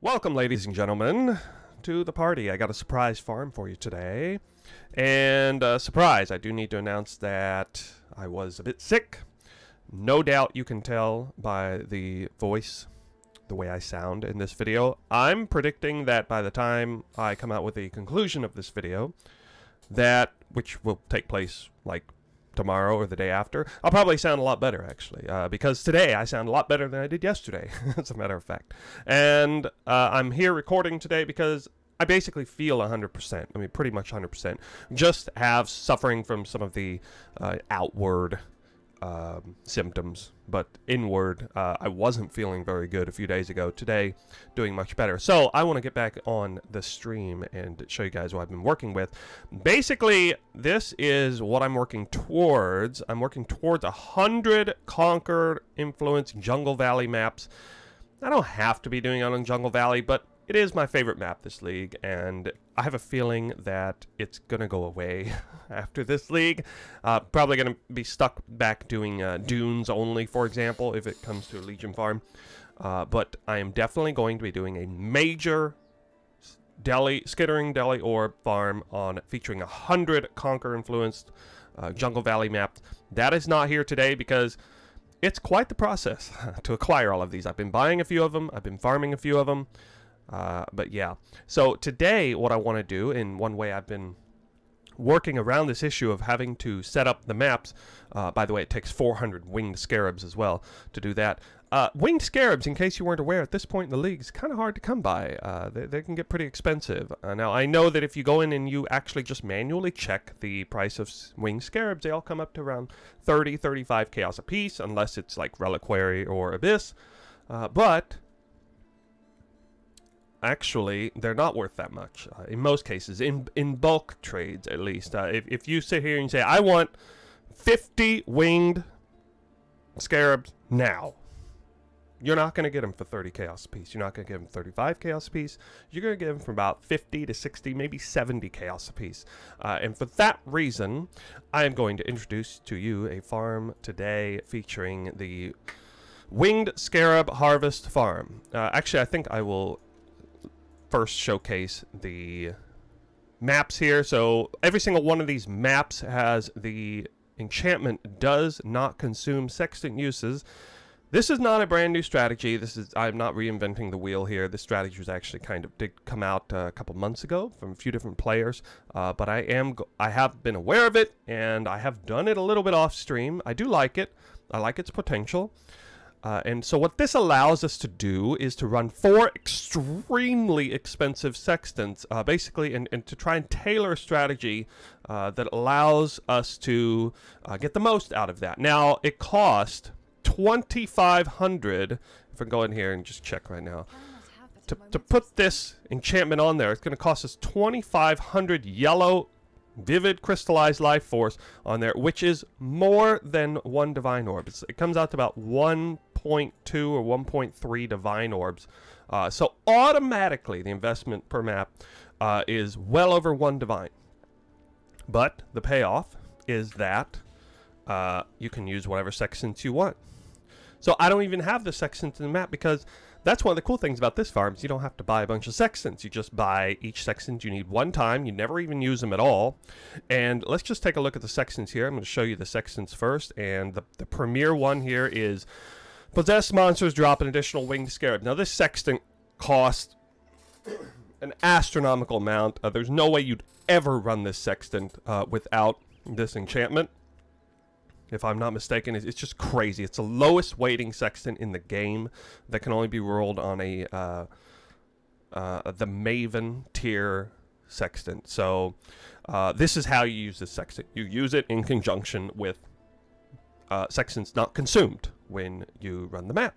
Welcome, ladies and gentlemen, to the party. I got a surprise farm for you today. And surprise, I do need to announce that I was a bit sick. No doubt you can tell by the voice, the way I sound in this video. I'm predicting that by the time I come out with the conclusion of this video, which will take place like tomorrow or the day after, I'll probably sound a lot better, actually, because today I sound a lot better than I did yesterday, as a matter of fact. And I'm here recording today because I basically feel 100%. I mean, pretty much 100%. Just suffering from some of the outward symptoms, but inward, I wasn't feeling very good a few days ago. Today, doing much better. So I want to get back on the stream and show you guys what I've been working with. Basically, this is what I'm working towards. I'm working towards 100 Conqueror-influenced Jungle Valley maps. I don't have to be doing it on Jungle Valley, but it is my favorite map this league, and I have a feeling that it's going to go away after this league. Probably going to be stuck back doing dunes only, for example, if it comes to a Legion farm. But I am definitely going to be doing a major skittering Delhi Orb farm featuring 100 Conqueror-influenced Jungle Valley maps. That is not here today because it's quite the process to acquire all of these. I've been buying a few of them. I've been farming a few of them. But yeah, so today what I want to do, in one way I've been working around this issue of having to set up the maps. By the way, it takes 400 winged Scarabs as well to do that. Winged Scarabs, in case you weren't aware, at this point in the league is kind of hard to come by. They can get pretty expensive. Now, I know that if you go in and you actually just manually check the price of winged Scarabs, they all come up to around 30, 35 chaos a piece, unless it's like Reliquary or Abyss. But actually, they're not worth that much in most cases, in bulk trades at least. If you sit here and say, I want 50 winged Scarabs now, you're not going to get them for 30 chaos a piece. You're not going to get them 35 chaos a piece. You're going to get them for about 50 to 60, maybe 70 chaos a piece. And for that reason, I am going to introduce to you a farm today featuring the Winged Scarab Harvest Farm. Actually, I think I will first showcase the maps here. So every single one of these maps has the enchantment does not consume sextant uses. This is not a brand new strategy. I'm not reinventing the wheel here. This strategy was actually did come out a couple months ago from a few different players, but I have been aware of it, and I have done it a little bit off stream. I do like it. I like its potential. And so what this allows us to do is to run 4 extremely expensive sextants, basically, and to try and tailor a strategy that allows us to get the most out of that. Now, it cost 2,500, if I go in here and just check right now, to put this enchantment on there, it's going to cost us 2,500 yellow vivid crystallized life force on there, which is more than 1 divine orb. It comes out to about 1.2 or 1.3 divine orbs. So automatically the investment per map is well over 1 divine. But the payoff is that you can use whatever sextants you want. So I don't even have the sextants in the map, because that's one of the cool things about this farm is you don't have to buy a bunch of sextants. You just buy each sextant you need one time. You never even use them at all. And let's just take a look at the sextants here. I'm going to show you the sextants first. And the premier one here is possessed monsters drop an additional winged scarab. Now this sextant costs an astronomical amount. There's no way you'd ever run this sextant without this enchantment. If I'm not mistaken, it's just crazy. It's the lowest weighting sextant in the game that can only be rolled on the Maven tier sextant. So this is how you use this sextant. You use it in conjunction with sextants not consumed when you run the map.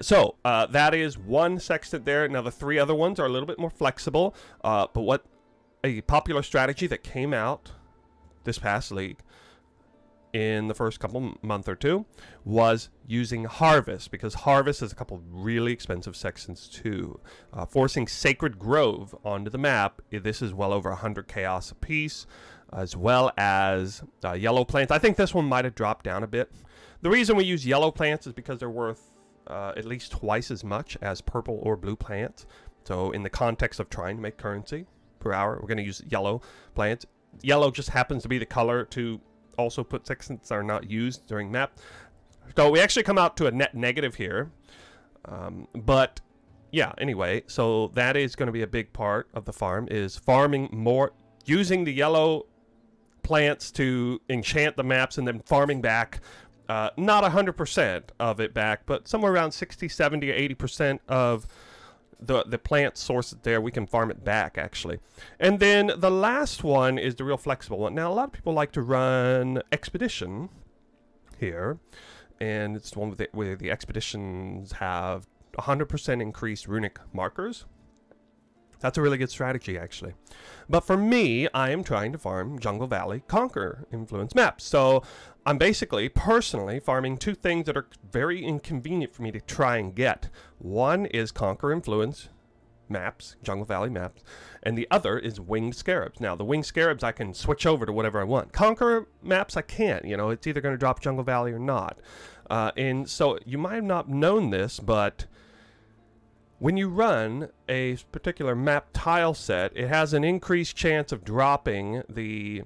So that is one sextant there. Now the 3 other ones are a little bit more flexible. But what a popular strategy that came out this past league in the first month or two was using Harvest, because Harvest has a couple really expensive sextants too. Forcing Sacred Grove onto the map, this is well over 100 chaos a piece, as well as Yellow Plants. I think this one might have dropped down a bit. The reason we use Yellow Plants is because they're worth at least twice as much as purple or blue plants. So in the context of trying to make currency per hour, we're going to use yellow plants. Yellow just happens to be the color to also put sextants that are not used during map. So we actually come out to a net negative here. But yeah, anyway, so that is going to be a big part of the farm, is farming more, using the yellow plants to enchant the maps and then farming back, not 100% of it back, but somewhere around 60, 70, or 80% of the plant source there, we can farm it back actually. And then the last one is the real flexible one. Now a lot of people like to run expedition here, and it's the one where the expeditions have 100% increased runic markers. That's a really good strategy, actually. But for me, I am trying to farm Jungle Valley Conqueror-influenced maps. So I'm basically, personally, farming two things that are very inconvenient for me to try and get. One is Conqueror-influenced maps, Jungle Valley maps, and the other is winged Scarabs. Now, the winged Scarabs, I can switch over to whatever I want. Conqueror maps, I can't. You know, it's either going to drop Jungle Valley or not. And so you might have not known this, but when you run a particular map tile set, it has an increased chance of dropping the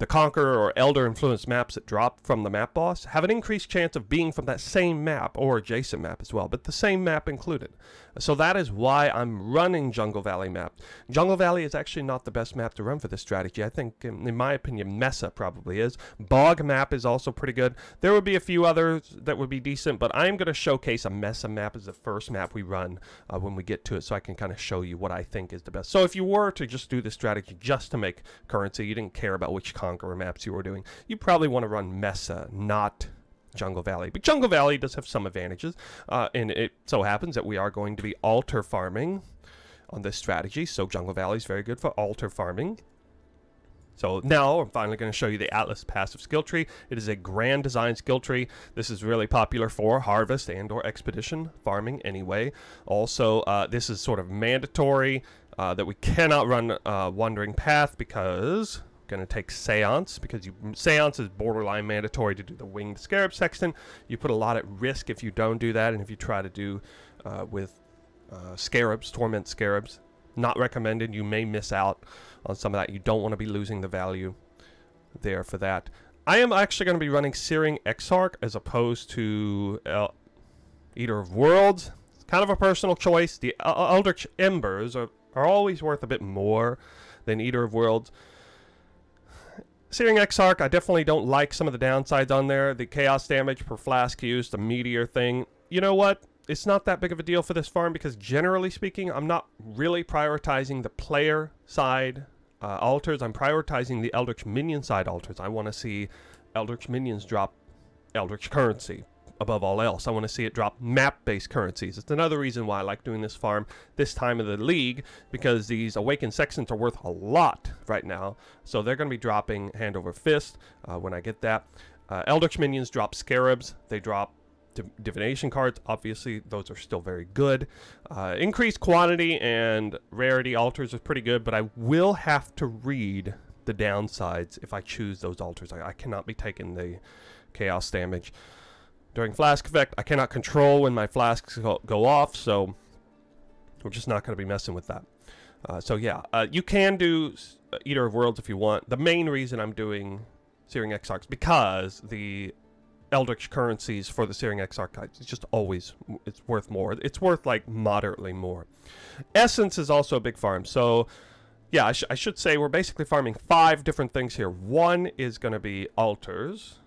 Conqueror or Elder influenced maps that drop from the map boss, have an increased chance of being from that same map or adjacent map as well, but the same map included. So that is why I'm running Jungle Valley map. Jungle Valley is actually not the best map to run for this strategy. I think, in my opinion, Mesa probably is. Bog map is also pretty good. There would be a few others that would be decent, but I'm going to showcase a Mesa map as the first map we run when we get to it, so I can kind of show you what I think is the best. So if you were to just do this strategy just to make currency, you didn't care about which Conqueror maps you were doing, you probably want to run Mesa, not Jungle Valley. But Jungle Valley does have some advantages, and it so happens that we are going to be altar farming on this strategy, so Jungle Valley is very good for altar farming. So now I'm finally going to show you the Atlas passive skill tree. It is a grand design skill tree. This is really popular for harvest and or expedition farming anyway. Also, this is sort of mandatory that we cannot run Wandering Path because going to take Seance, because Seance is borderline mandatory to do the winged Scarab sextant. You put a lot at risk if you don't do that, and if you try to do with Scarabs, Torment Scarabs, not recommended. You may miss out on some of that. You don't want to be losing the value there for that. I am actually going to be running Searing Exarch as opposed to Eater of Worlds. It's kind of a personal choice. The Eldritch Embers are always worth a bit more than Eater of Worlds. Searing Exarch, I definitely don't like some of the downsides on there. The chaos damage per flask use, the meteor thing. You know what? It's not that big of a deal for this farm because generally speaking, I'm not really prioritizing the player side altars. I'm prioritizing the Eldritch minion side altars. I want to see Eldritch minions drop Eldritch currency above all else. I want to see it drop map-based currencies. It's another reason why I like doing this farm this time of the league, because these Awakened Sextants are worth a lot right now. So they're going to be dropping Hand Over Fist when I get that. Eldritch minions drop Scarabs. They drop divination cards. Obviously, those are still very good. Increased quantity and rarity altars is pretty good, but I will have to read the downsides if I choose those altars. I cannot be taking the chaos damage. During flask effect, I cannot control when my flasks go off, so we're just not going to be messing with that. So yeah, you can do Eater of Worlds if you want. The main reason I'm doing Searing Exarch is because the Eldritch currencies for the Searing Exarch, it's just always, it's worth more. It's worth like moderately more. Essence is also a big farm, so yeah, I should say we're basically farming 5 different things here. One is going to be altars,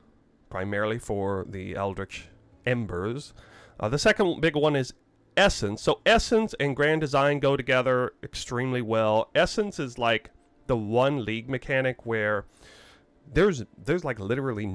primarily for the Eldritch Embers. The second big one is Essence. So Essence and Grand Design go together extremely well. Essence is like the one league mechanic where there's like literally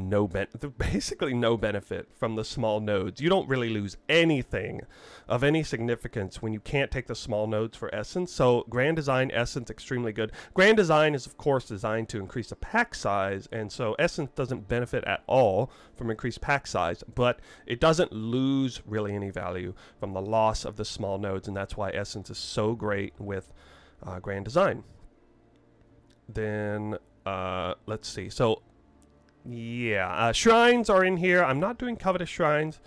basically no benefit from the small nodes. You don't really lose anything of any significance when you can't take the small nodes for Essence. So Grand Design, Essence, extremely good. Grand Design is of course designed to increase the pack size, and so Essence doesn't benefit at all from increased pack size, but it doesn't lose really any value from the loss of the small nodes, and that's why Essence is so great with Grand Design. Then let's see. So yeah, shrines are in here. I'm not doing covetous shrines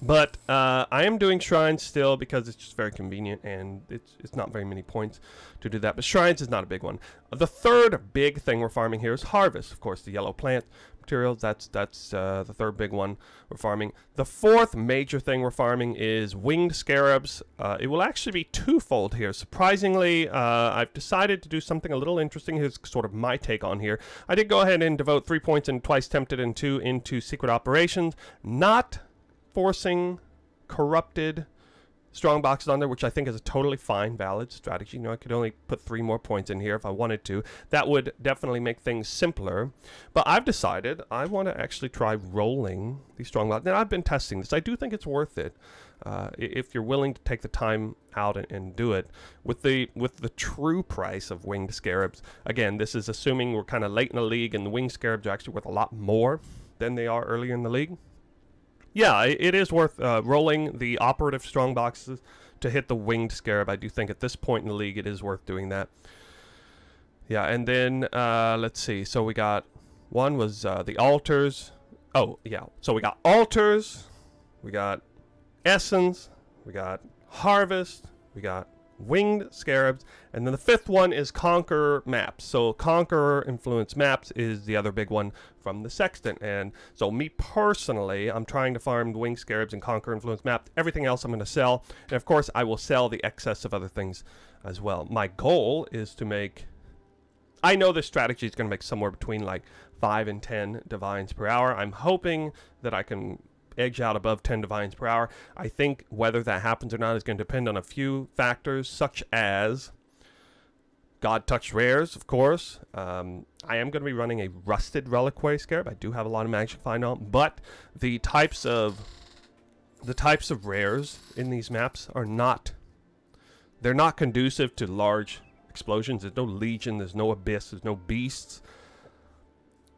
But I am doing shrines still because it's just very convenient, and it's not very many points to do that. But shrines is not a big one. The third big thing we're farming here is harvest. Of course, the yellow plant materials, that's the third big one we're farming. The fourth major thing we're farming is winged scarabs. It will actually be twofold here. Surprisingly, I've decided to do something a little interesting. Here's sort of my take on here. I did go ahead and devote 3 points in Twice Tempted and 2 into secret operations, not forcing corrupted strong boxes on there, which I think is a totally fine, valid strategy. You know, I could only put 3 more points in here if I wanted to. That would definitely make things simpler. But I've decided I want to actually try rolling these strong boxes. Now, I've been testing this. I do think it's worth it if you're willing to take the time out and do it. With the true price of winged scarabs, again, this is assuming we're kind of late in the league and the winged scarabs are actually worth a lot more than they are earlier in the league. Yeah, it is worth rolling the operative strong boxes to hit the winged scarab. I do think at this point in the league it is worth doing that. Yeah, and then let's see. So we got one was the altars. Oh, yeah. So we got altars, we got essence, we got harvest, we got winged scarabs, and then the fifth one is Conqueror maps. So Conqueror-influenced maps is the other big one from the Sextant. And so me personally, I'm trying to farm the winged scarabs and Conqueror-influenced maps. Everything else I'm going to sell, and of course I will sell the excess of other things as well. My goal is to make, I know this strategy is going to make somewhere between like 5 and 10 divines per hour. I'm hoping that I can edge out above 10 divines per hour. I think whether that happens or not is going to depend on a few factors, such as God Touch rares, of course. I am going to be running a rusted reliquary scarab. I do have a lot of magic find on, but the types of rares in these maps are not, they're not conducive to large explosions. There's no legion, there's no abyss, there's no beasts.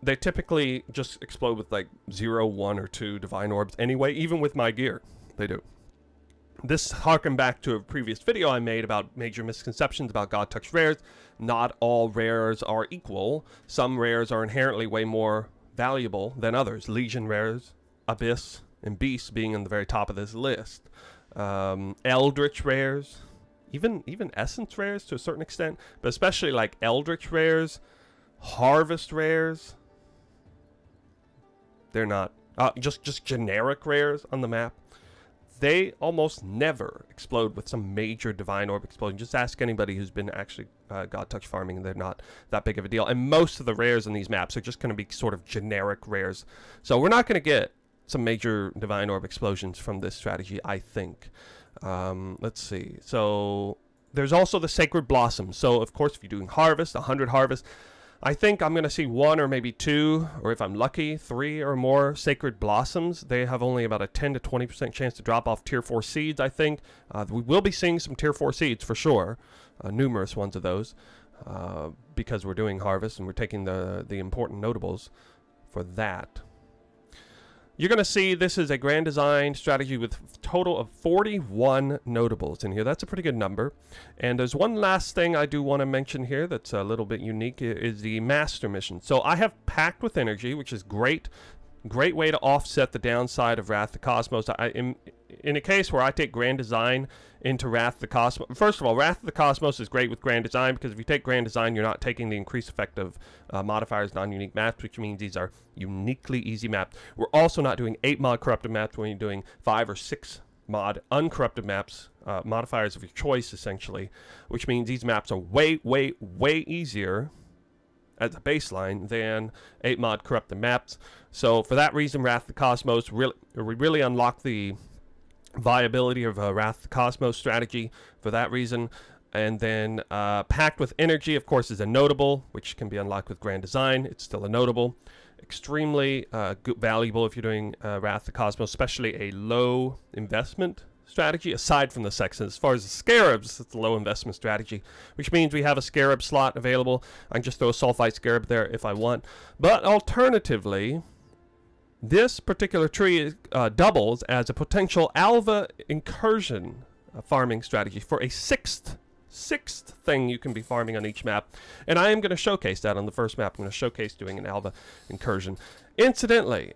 They typically just explode with like 0, 1, or 2 divine orbs anyway, even with my gear. They do. This harken back to a previous video I made about major misconceptions about God Touch rares. Not all rares are equal. Some rares are inherently way more valuable than others. Legion rares, abyss, and beasts being in the very top of this list. Eldritch rares, even essence rares to a certain extent, but especially like eldritch rares, harvest rares. They're not just generic rares on the map. They almost never explode with some major divine orb explosion. Just ask anybody who's been actually God Touch farming, they're not that big of a deal. And most of the rares in these maps are just going to be sort of generic rares. So we're not going to get some major divine orb explosions from this strategy, I think. Let's see. So there's also the Sacred Blossom. So of course, if you're doing harvest, 100 harvest, I think I'm going to see 1 or maybe 2, or if I'm lucky, 3 or more Sacred Blossoms. They have only about a 10 to 20% chance to drop off Tier 4 seeds, I think. We will be seeing some Tier 4 seeds for sure, numerous ones of those, because we're doing harvest and we're taking the important notables for that. You're going to see this is a grand design strategy with a total of 41 notables in here. That's a pretty good number. And there's one last thing I do want to mention here that's a little bit unique, is the master mission. So I have Packed with Energy, which is great. Great way to offset the downside of Wrath of the Cosmos. In a case where I take Grand Design into Wrath of the Cosmos, first of all, Wrath of the Cosmos is great with Grand Design, because if you take Grand Design, you're not taking the increased effect of modifiers, non-unique maps, which means these are uniquely easy maps. We're also not doing 8 mod corrupted maps when you're doing 5 or 6 mod uncorrupted maps, modifiers of your choice, essentially, which means these maps are way, way, way easier as a baseline than 8 mod corrupted maps. So for that reason, Wrath of the Cosmos, we really unlock the viability of a Wrath of the Cosmos strategy for that reason. And then Packed with Energy, of course, is a notable, which can be unlocked with Grand Design. It's still a notable. Extremely valuable if you're doing Wrath of the Cosmos, especially a low investment strategy, aside from the Sextant. As far as the Scarabs, it's a low investment strategy, which means we have a Scarab slot available. I can just throw a Sulfite Scarab there if I want. But alternatively, this particular tree doubles as a potential Alva incursion farming strategy for a sixth thing you can be farming on each map. And I am going to showcase that on the first map. I'm going to showcase doing an Alva incursion. Incidentally,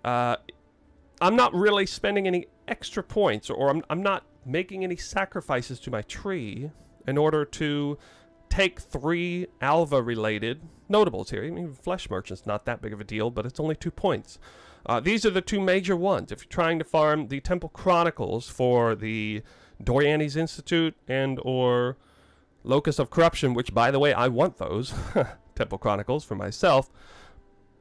I'm not really spending any extra points, or I'm not making any sacrifices to my tree in order to take 3 Alva-related notables here. I mean, Flesh Merchant's not that big of a deal, but it's only 2 points. These are the 2 major ones. If you're trying to farm the Temple Chronicles for the Doriani's Institute and or Locus of Corruption, which, by the way, I want those Temple Chronicles for myself,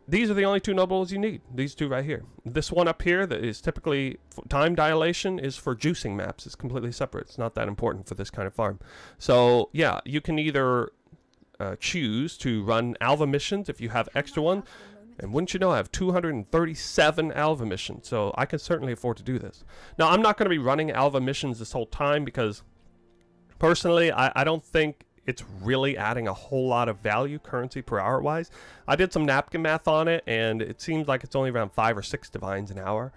these are the only 2 notables you need. These 2 right here. This one up here that is typically time dilation is for juicing maps. It's completely separate. It's not that important for this kind of farm. So yeah, you can either choose to run Alva missions if you have extra one. And wouldn't you know, I have 237 Alva missions, so I can certainly afford to do this. Now, I'm not going to be running Alva missions this whole time because, personally, I don't think it's really adding a whole lot of value currency per hour wise. I did some napkin math on it, and it seems like it's only around 5 or 6 divines an hour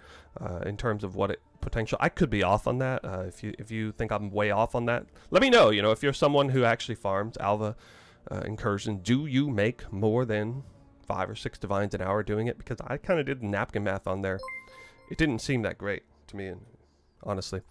in terms of what it potential. I could be off on that. If you think I'm way off on that, let me know. You know, if you're someone who actually farms Alva incursions, do you make more than 5 or 6 divines an hour doing it? Because I kind of did the napkin math on there. It didn't seem that great to me, honestly.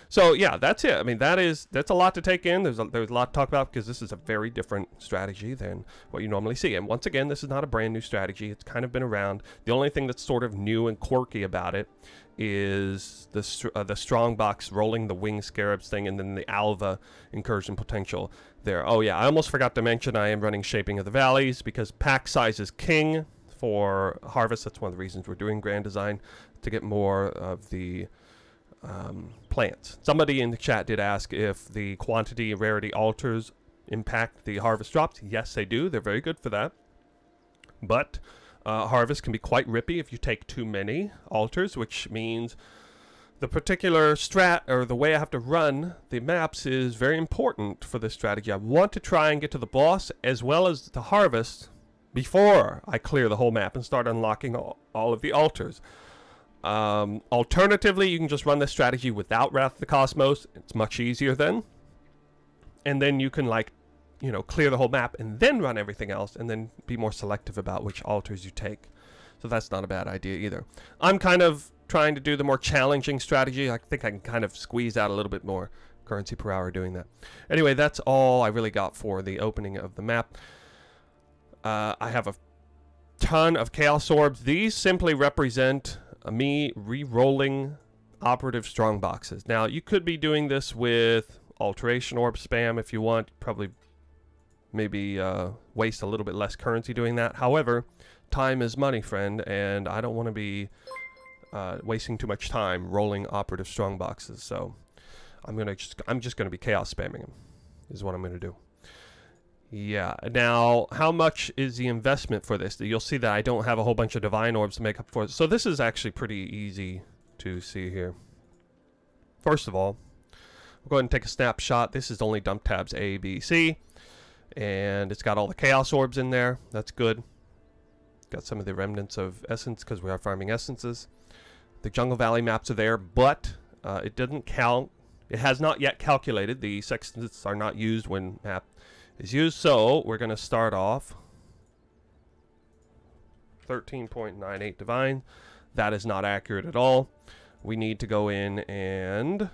So yeah, that's it. I mean, that's a lot to take in. There's a lot to talk about because this is a very different strategy than what you normally see. And once again, this is not a brand new strategy. It's kind of been around. The only thing that's sort of new and quirky about it is the strong box rolling the winged scarabs thing, and then the Alva incursion potential there. Oh yeah, I almost forgot to mention I am running Shaping of the Valleys because pack size is king for harvest. That's one of the reasons we're doing grand design, to get more of the plants. Somebody in the chat did ask if the quantity and rarity altars impact the harvest drops. Yes, they do. They're very good for that. But harvest can be quite rippy if you take too many altars, which means the particular strat, or the way I have to run the maps, is very important for this strategy. I want to try and get to the boss as well as the harvest before I clear the whole map and start unlocking all of the altars. Alternatively, you can just run this strategy without Wrath of the Cosmos. It's much easier then. And then you can, like, you know, clear the whole map and then run everything else, and then be more selective about which altars you take. So that's not a bad idea either. I'm kind of trying to do the more challenging strategy. I think I can kind of squeeze out a little bit more currency per hour doing that. Anyway, that's all I really got for the opening of the map. I have a ton of Chaos Orbs. These simply represent me re-rolling operative strong boxes. Now, you could be doing this with Alteration Orb spam if you want. Probably maybe waste a little bit less currency doing that. However, time is money, friend, and I don't want to be wasting too much time rolling operative strong boxes. So I'm just gonna be chaos spamming them, is what I'm gonna do. Yeah. Now, how much is the investment for this? You'll see that I don't have a whole bunch of divine orbs to make up for it. So this is actually pretty easy to see here. First of all, we'll go ahead and take a snapshot. This is only dump tabs A, B, C, and it's got all the chaos orbs in there. That's good. Got some of the remnants of essence because we are farming essences. The Jungle Valley maps are there, but it doesn't count. It has not yet calculated. The sextants are not used when map is used, so we're going to start off 13.98 divine. That is not accurate at all. We need to go in and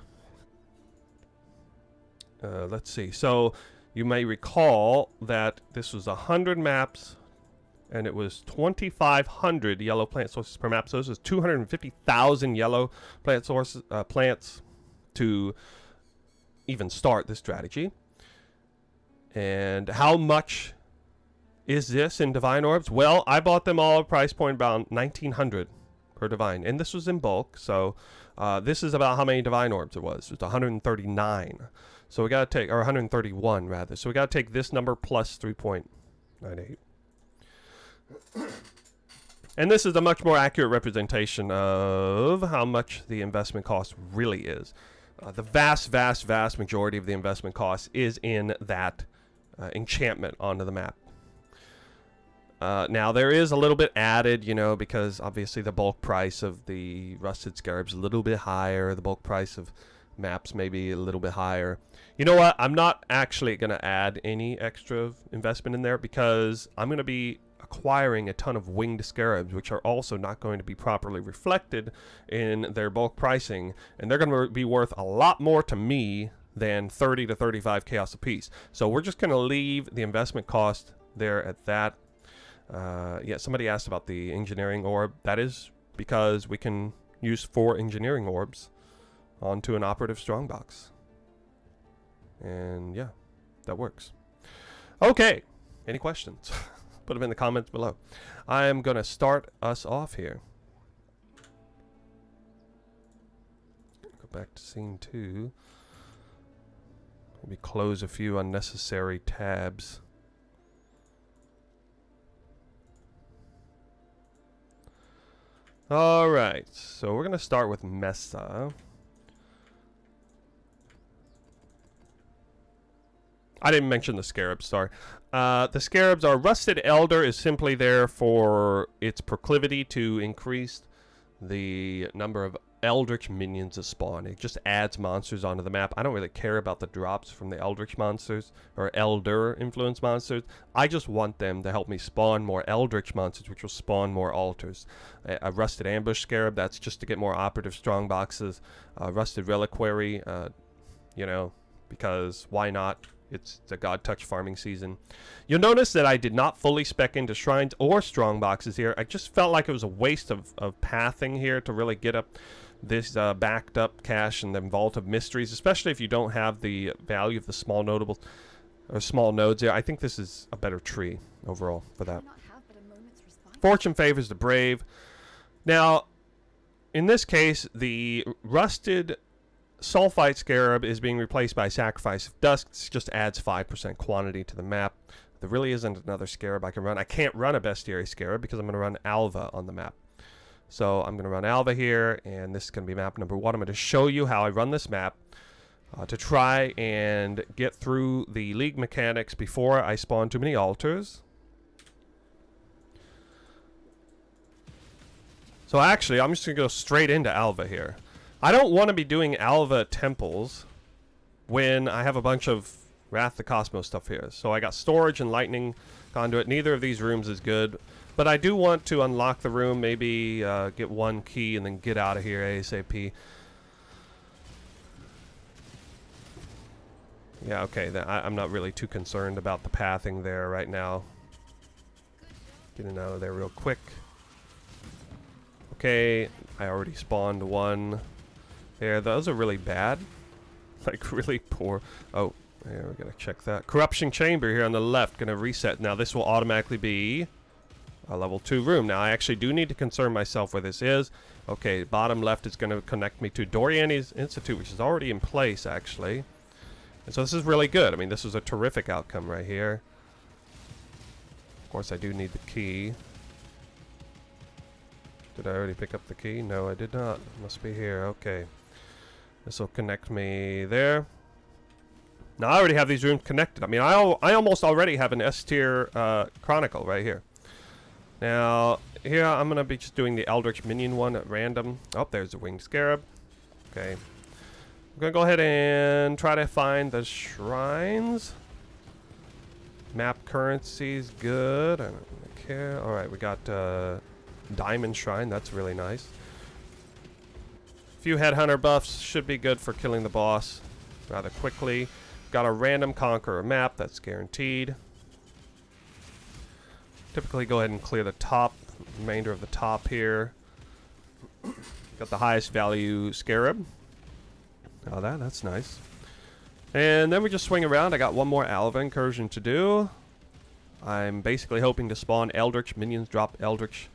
let's see. So you may recall that this was 100 maps and it was 2,500 yellow plant sources per map. So this is 250,000 yellow plant sources plants to even start this strategy. And how much is this in divine orbs? Well, I bought them all at a price point about 1,900 per divine, and this was in bulk. So this is about how many divine orbs it was. It was 139. So we got to take, or 131 rather. So we got to take this number plus 3.98. And this is a much more accurate representation of how much the investment cost really is. The vast majority of the investment cost is in that enchantment onto the map. Now, there is a little bit added, you know, because obviously the bulk price of the Rusted Scarabs is a little bit higher. The bulk price of maps maybe a little bit higher. You know what? I'm not actually going to add any extra investment in there because I'm going to be acquiring a ton of winged scarabs, which are also not going to be properly reflected in their bulk pricing, and they're going to be worth a lot more to me than 30 to 35 chaos apiece. So we're just going to leave the investment cost there at that. Yeah, somebody asked about the engineering orb. That is because we can use 4 engineering orbs onto an operative strongbox. And yeah, that works. Okay, any questions? Put them in the comments below. I am going to start us off here. Go back to scene 2. Maybe close a few unnecessary tabs. Alright, so we're going to start with Mesa. I didn't mention the Scarabs, sorry. The Scarabs are Rusted Elder is simply there for its proclivity to increase the number of Eldritch minions that spawn. It just adds monsters onto the map. I don't really care about the drops from the Eldritch monsters or Elder-influenced monsters. I just want them to help me spawn more Eldritch monsters, which will spawn more altars. A Rusted Ambush Scarab, that's just to get more operative strong boxes. Rusted Reliquary, you know, because why not? It's the God Touch farming season. You'll notice that I did not fully spec into shrines or strong boxes here. I just felt like it was a waste of pathing here to really get up this backed up cache and the Vault of Mysteries, especially if you don't have the value of the small notables or small nodes here. I think this is a better tree overall for that. Fortune favors the brave. Now, in this case, the Rusted Sulfite Scarab is being replaced by Sacrifice of Dusk. This just adds 5% quantity to the map. There really isn't another Scarab I can run. I can't run a Bestiary Scarab because I'm going to run Alva on the map. So I'm going to run Alva here, and this is going to be map number 1. I'm going to show you how I run this map to try and get through the League mechanics before I spawn too many altars. So actually, I'm just going to go straight into Alva here. I don't want to be doing Alva temples when I have a bunch of Wrath the Cosmos stuff here. So I got storage and lightning conduit. Neither of these rooms is good. But I do want to unlock the room, maybe get 1 key and then get out of here ASAP. Yeah, okay. I'm not really too concerned about the pathing there right now. Getting out of there real quick. Okay, I already spawned 1 there. Those are really bad. Like, really poor. Oh, yeah, we're going to check that. Corruption Chamber here on the left. Going to reset. Now, this will automatically be a level 2 room. Now, I actually do need to concern myself where this is. Okay, bottom left is going to connect me to Doriani's Institute, which is already in place, actually. And so this is really good. I mean, this was a terrific outcome right here. Of course, I do need the key. Did I already pick up the key? No, I did not. It must be here. Okay. This will connect me there. Now, I already have these rooms connected. I mean, I almost already have an S-tier Chronicle right here. Now, here I'm going to be just doing the Eldritch Minion one at random. Oh, there's the Winged Scarab. Okay. I'm going to go ahead and try to find the shrines. Map currencies, good. I don't really care. Alright, we got Diamond Shrine. That's really nice. A few Headhunter buffs should be good for killing the boss rather quickly. Got a random Conqueror map. That's guaranteed. Typically go ahead and clear the top, remainder of the top here. Got the highest value Scarab. Oh, that's nice. And then we just swing around. I got 1 more Alva incursion to do. I'm basically hoping to spawn Eldritch minions, drop Eldritch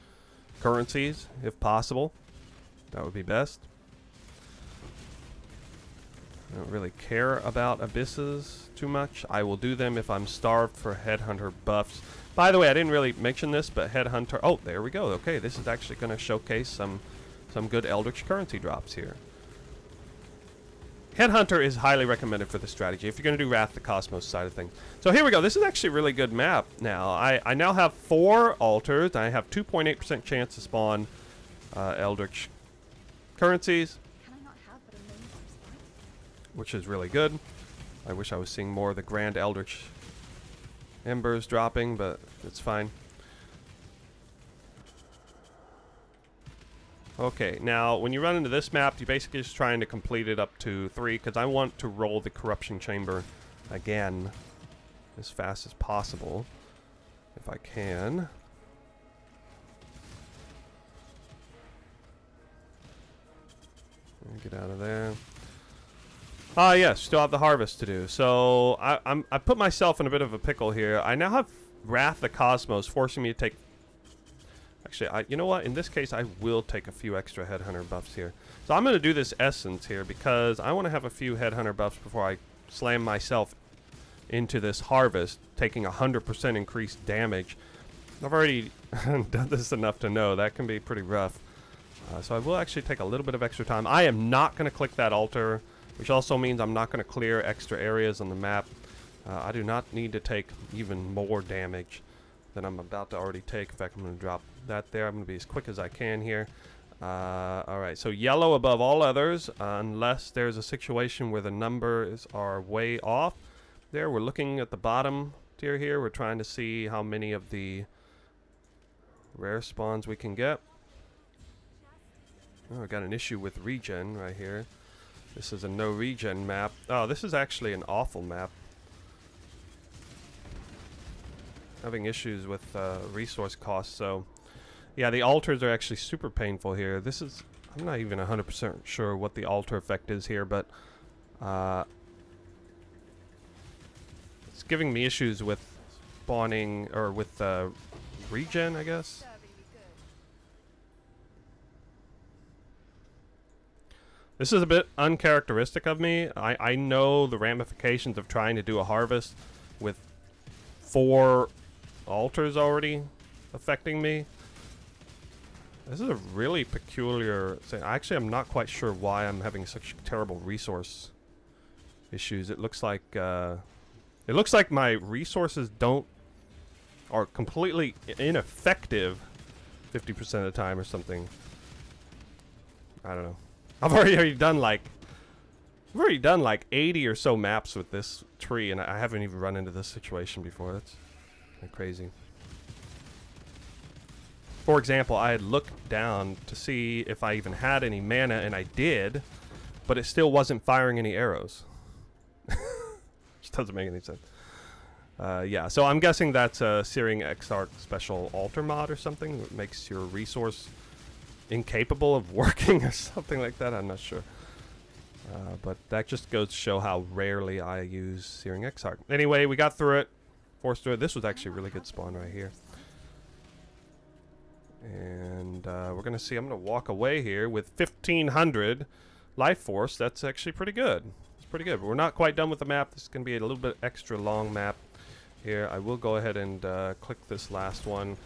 currencies, if possible. That would be best. I don't really care about abysses too much. I will do them if I'm starved for Headhunter buffs. By the way, I didn't really mention this, but Headhunter... Oh, there we go. Okay, this is actually going to showcase some good Eldritch currency drops here. Headhunter is highly recommended for this strategy if you're going to do Wrath the Cosmos side of things. So here we go. This is actually a really good map now. I now have 4 altars. I have 2.8% chance to spawn Eldritch currencies, which is really good. I wish I was seeing more of the Grand Eldritch Embers dropping, but it's fine. Okay, now when you run into this map, you're basically just trying to complete it up to 3, because I want to roll the corruption chamber again as fast as possible, if I can. Get out of there. Ah, yes, still have the harvest to do. So I put myself in a bit of a pickle here. I now have Wrath the Cosmos, forcing me to take. Actually, you know what? In this case, I will take a few extra Headhunter buffs here. So I'm going to do this Essence here because I want to have a few Headhunter buffs before I slam myself into this harvest, taking 100% increased damage. I've already done this enough to know that can be pretty rough. So I will actually take a little bit of extra time. I am not going to click that altar, which also means I'm not going to clear extra areas on the map. I do not need to take even more damage than I'm about to already take. In fact, I'm going to drop that there. I'm going to be as quick as I can here. Alright, so yellow above all others, unless there's a situation where the numbers are way off. There, we're looking at the bottom tier here. We're trying to see how many of the rare spawns we can get. Oh, I got an issue with regen right here. This is a no regen map. Oh, this is actually an awful map. Having issues with resource costs, so yeah, the altars are actually super painful here. This is, I'm not even 100% sure what the altar effect is here, but it's giving me issues with spawning, or with regen, I guess. This is a bit uncharacteristic of me. I know the ramifications of trying to do a harvest with 4 altars already affecting me. This is a really peculiar thing. Actually, I'm not quite sure why I'm having such terrible resource issues. It looks like my resources are completely ineffective 50% of the time or something. I don't know. I've already done like 80 or so maps with this tree, and I haven't even run into this situation before. That's kind of crazy. For example, I had looked down to see if I even had any mana, and I did, but it still wasn't firing any arrows. Which doesn't make any sense. Yeah, so I'm guessing that's a Searing Exarch special altar mod or something that makes your resource incapable of working or something like that. I'm not sure. But that just goes to show how rarely I use Searing Exarch. Anyway, we got through it. Forced through it. This was actually a really good spawn right here. And we're going to see, I'm going to walk away here with 1,500 life force. That's actually pretty good. It's pretty good. But we're not quite done with the map. This is going to be a little bit extra long map here. I will go ahead and click this last one.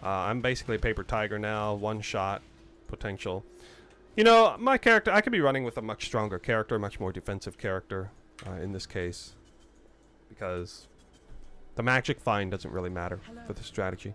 I'm basically a paper tiger now. One shot potential. You know, my character, I could be running with a much stronger character, much more defensive character in this case, because the magic find doesn't really matter for the strategy.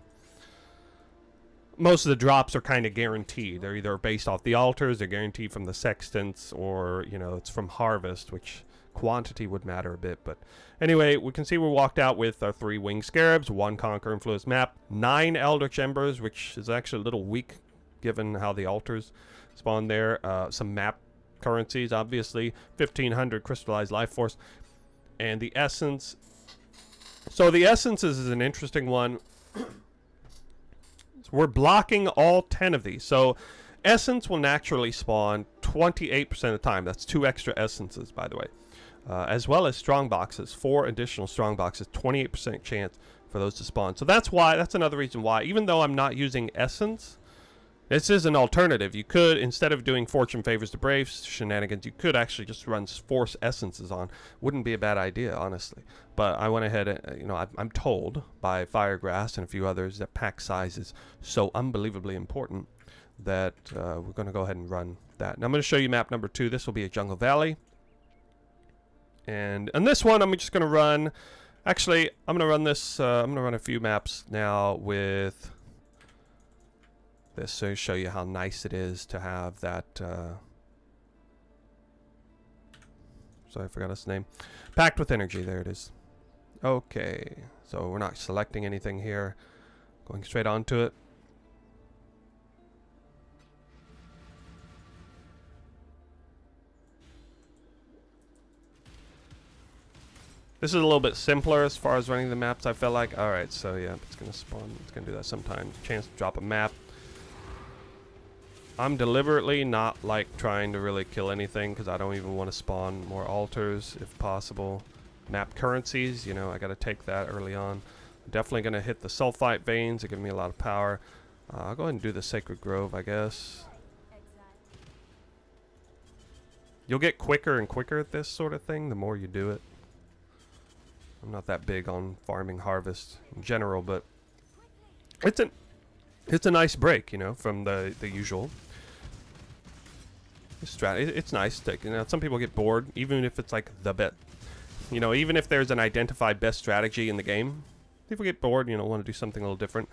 Most of the drops are kind of guaranteed. They're either based off the altars, they're guaranteed from the sextants, or, you know, it's from harvest, which quantity would matter a bit. But anyway, we can see we walked out with our 3 winged scarabs, 1 Conqueror-influenced map, 9 eldritch embers, which is actually a little weak given how the altars spawn there. Some map currencies, obviously, 1,500 crystallized life force, and the essence. So the essences is an interesting one. We're blocking all 10 of these. So essence will naturally spawn 28% of the time. That's 2 extra essences, by the way. As well as strong boxes, 4 additional strong boxes, 28% chance for those to spawn. So that's why, that's another reason why, even though I'm not using essence, this is an alternative. You could, instead of doing Fortune Favors the Brave shenanigans, you could actually just run Force Essences on. Wouldn't be a bad idea, honestly. But I went ahead and, you know, I'm told by Firegrass and a few others that pack size is so unbelievably important that we're going to go ahead and run that. Now I'm going to show you map number 2. This will be a Jungle Valley. And on this one, I'm just going to run, actually, I'm going to run this, I'm going to run a few maps now with this, so show you how nice it is to have that, sorry, I forgot its name. Packed with Energy, there it is. Okay, so we're not selecting anything here. Going straight onto it. This is a little bit simpler as far as running the maps, I feel like. Alright, so yeah, it's going to spawn. It's going to do that sometime. Chance to drop a map. I'm deliberately not like trying to really kill anything because I don't even want to spawn more altars if possible. Map currencies, you know, I got to take that early on. I'm definitely going to hit the sulfite veins. They give me a lot of power. I'll go ahead and do the Sacred Grove, I guess. You'll get quicker and quicker at this sort of thing the more you do it. I'm not that big on farming harvest in general, but it's a nice break, you know, from the usual strategy. It's nice to, you know, some people get bored, even if it's like the bet. You know, even if there's an identified best strategy in the game, people get bored, you know, want to do something a little different.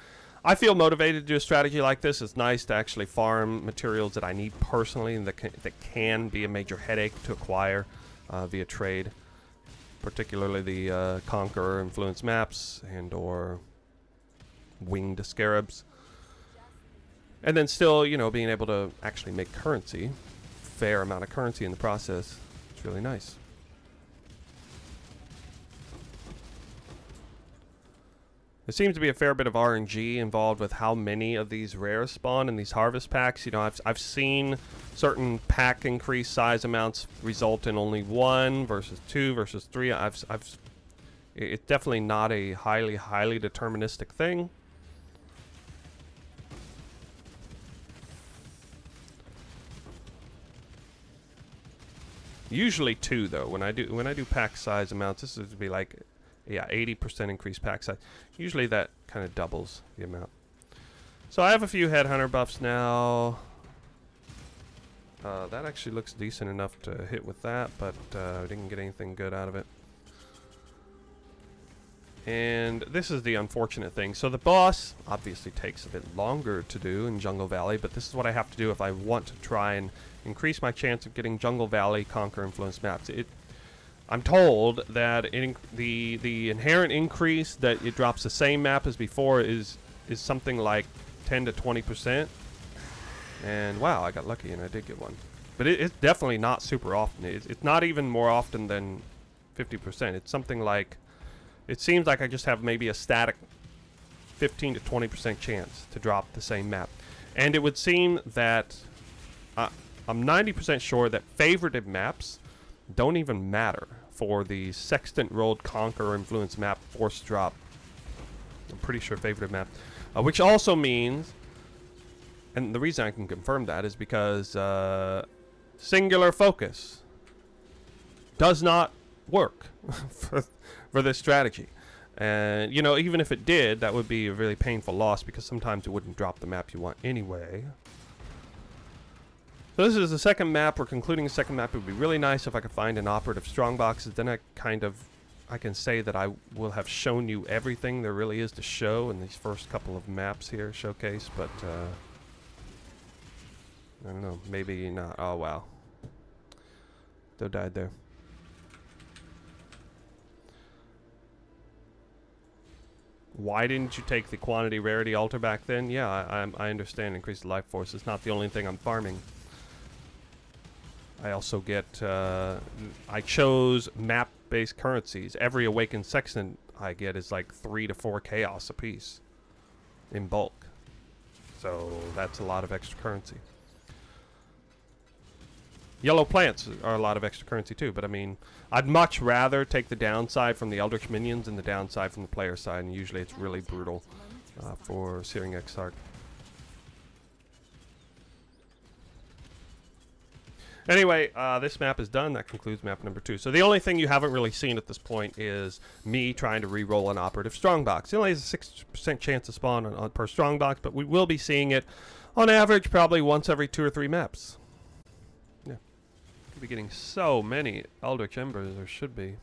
I feel motivated to do a strategy like this. It's nice to actually farm materials that I need personally and that can be a major headache to acquire via trade, particularly the Conqueror-influenced maps and or winged Scarabs. And then still, you know, being able to actually make currency, fair amount of currency in the process. It's really nice. There seems to be a fair bit of RNG involved with how many of these rares spawn in these harvest packs. You know, I've seen certain pack increase size amounts result in only 1 versus 2 versus 3. It's definitely not a highly deterministic thing. Usually 2 though. When I do pack size amounts, this would be like, yeah, 80% increased pack size. Usually that kind of doubles the amount. So I have a few headhunter buffs now. That actually looks decent enough to hit with that, but I didn't get anything good out of it. And this is the unfortunate thing. So the boss obviously takes a bit longer to do in Jungle Valley, but this is what I have to do if I want to try and increase my chance of getting Jungle Valley Conqueror-influenced maps. I'm told that the inherent increase that it drops the same map as before is something like 10 to 20%. And wow, I got lucky and I did get one. But it's definitely not super often. It's not even more often than 50%. It's something like, it seems like I just have maybe a static 15 to 20% chance to drop the same map. And it would seem that I'm 90% sure that favorited maps don't even matter for the Sextant rolled Conqueror-influenced map force drop. I'm pretty sure favorited map. Which also means, and the reason I can confirm that is because singular focus does not work for this strategy. And, you know, even if it did, that would be a really painful loss because sometimes it wouldn't drop the map you want anyway. So this is the second map. We're concluding the second map. It would be really nice if I could find an operative strongboxes. Then I can say that I will have shown you everything there really is to show in these first couple of maps here, showcase. But I don't know, maybe not. Oh wow, Doe died there. Why didn't you take the quantity rarity altar back then? Yeah, I understand. Increase the life force. It's not the only thing I'm farming. I also get, I chose map-based currencies. Every Awakened Sextant I get is like 3 to 4 chaos apiece in bulk. So that's a lot of extra currency. Yellow plants are a lot of extra currency too, but I mean, I'd much rather take the downside from the Eldritch Minions than the downside from the player side, and usually it's really brutal for Searing Exarch. Anyway, this map is done. That concludes map number 2. So the only thing you haven't really seen at this point is me trying to re-roll an operative strongbox. It only has a 6% chance to spawn per strongbox, but we will be seeing it on average probably once every 2 or 3 maps. Yeah. Could be getting so many Eldritch Embers. There should be.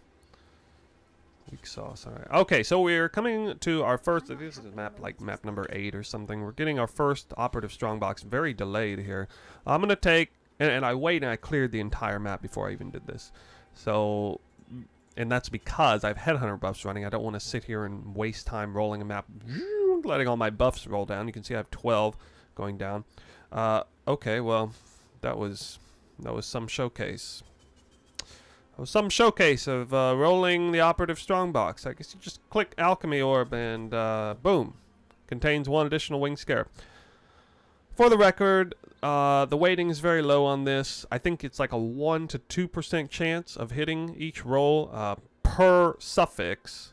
Weak sauce. All right. Okay, so we're coming to our first. This is map like map number 8 or something. We're getting our first operative strongbox. Very delayed here. I'm going to take. And I waited and I cleared the entire map before I even did this. So, and that's because I have headhunter buffs running. I don't want to sit here and waste time rolling a map, letting all my buffs roll down. You can see I have 12 going down. Okay, well, that was some showcase. Some showcase of rolling the operative strongbox. I guess you just click alchemy orb and boom. Contains 1 additional winged scarab. For the record, the weighting is very low on this. I think it's like a 1 to 2% chance of hitting each roll per suffix.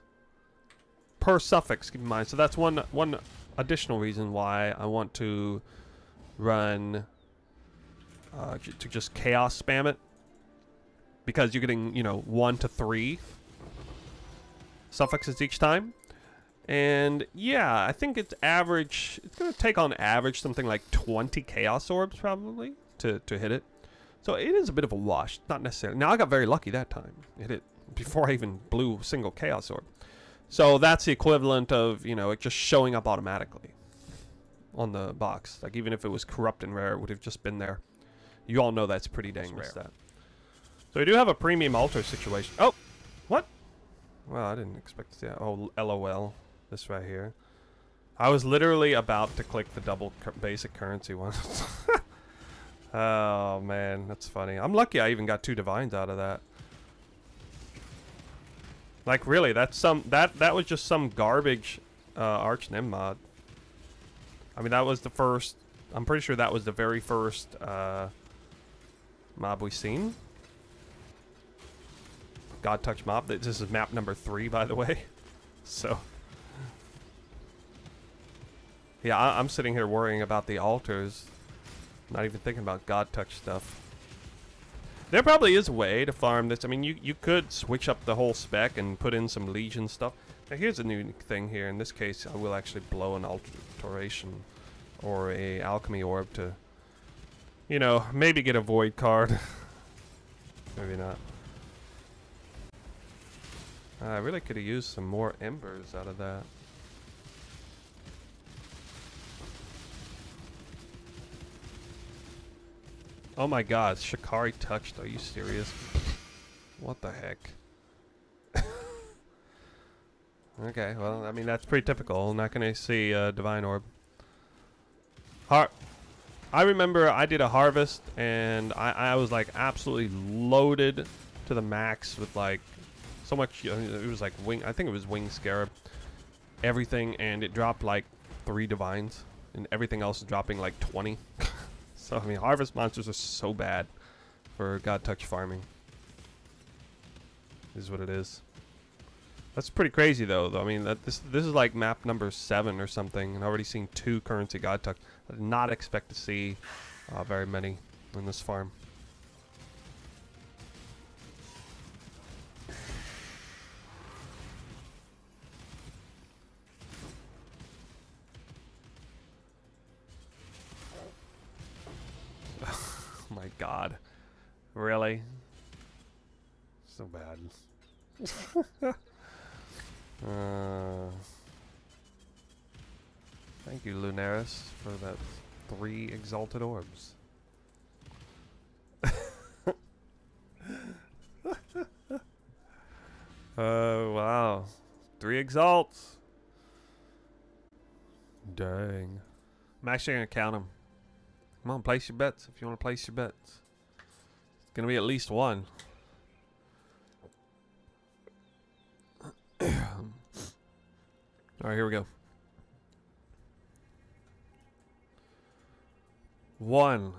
Per suffix, keep in mind. So that's one additional reason why I want to run to just chaos spam it. Because you're getting, you know, 1 to 3 suffixes each time. And yeah, I think it's average. It's going to take on average something like 20 chaos orbs probably to hit it. So it is a bit of a wash. Not necessarily. Now I got very lucky that time. Hit it before I even blew a single chaos orb. So that's the equivalent of, you know, it just showing up automatically on the box. Like even if it was corrupt and rare, it would have just been there. You all know that's pretty dang rare. So we do have a premium altar situation. Oh, what? Well, I didn't expect to see that. Oh, LOL. This right here. I was literally about to click the double basic currency one. Oh, man. That's funny. I'm lucky I even got 2 divines out of that. Like, really, that's some... That was just some garbage Arch Nem mod. I mean, that was the first... I'm pretty sure that was the very first mob we seen. God Touch mob. This is map number 3, by the way. So, yeah, I'm sitting here worrying about the altars, not even thinking about God Touch stuff. There probably is a way to farm this. I mean, you could switch up the whole spec and put in some Legion stuff. Now, here's a new thing here. In this case, I will actually blow an alteration or a alchemy orb to, you know, maybe get a void card. Maybe not. I really could have used some more embers out of that. Oh my god, Shikari touched. Are you serious? What the heck? Okay, well, I mean, that's pretty typical. Not gonna see a Divine Orb. I remember I did a harvest, and I was like absolutely loaded to the max with like so much. It was like I think it was winged scarab, everything, and it dropped like 3 divines, and everything else is dropping like 20. So I mean, harvest monsters are so bad for God Touch farming. Is what it is. That's pretty crazy though. I mean, this is like map number 7 or something, and I've already seen 2 currency God Touch. I did not expect to see very many in this farm. Oh my god. Really? So bad. Thank you, Lunaris, for that 3 exalted orbs. Wow. 3 exalts. Dang. I'm actually going to count them. Come on, place your bets if you want to place your bets. It's going to be at least 1. Alright, here we go. 1,